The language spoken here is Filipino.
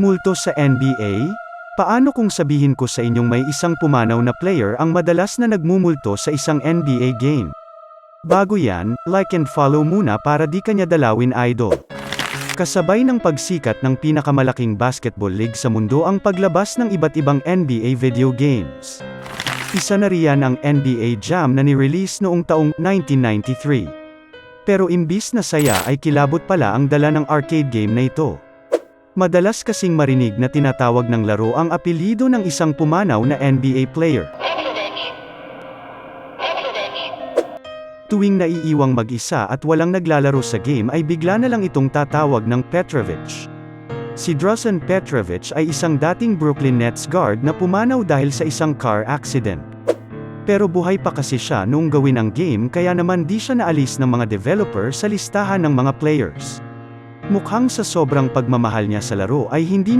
Multo sa NBA? Paano kung sabihin ko sa inyong may isang pumanaw na player ang madalas na nagmumulto sa isang NBA game? Bago yan, like and follow muna para di kanya dalawin idol. Kasabay ng pagsikat ng pinakamalaking basketball league sa mundo ang paglabas ng iba't ibang NBA video games. Isa na riyan ang NBA Jam na ni-release noong taong 1993. Pero imbis na saya ay kilabot pala ang dala ng arcade game na ito. Madalas kasing marinig na tinatawag ng laro ang apelyido ng isang pumanaw na NBA player. Tuwing naiiwang mag-isa at walang naglalaro sa game ay bigla na lang itong tatawag ng Petrovic. Si Drazen Petrovic ay isang dating Brooklyn Nets guard na pumanaw dahil sa isang car accident. Pero buhay pa kasi siya noong gawin ang game kaya naman di siya naalis ng mga developer sa listahan ng mga players. Mukhang sa sobrang pagmamahal niya sa laro ay hindi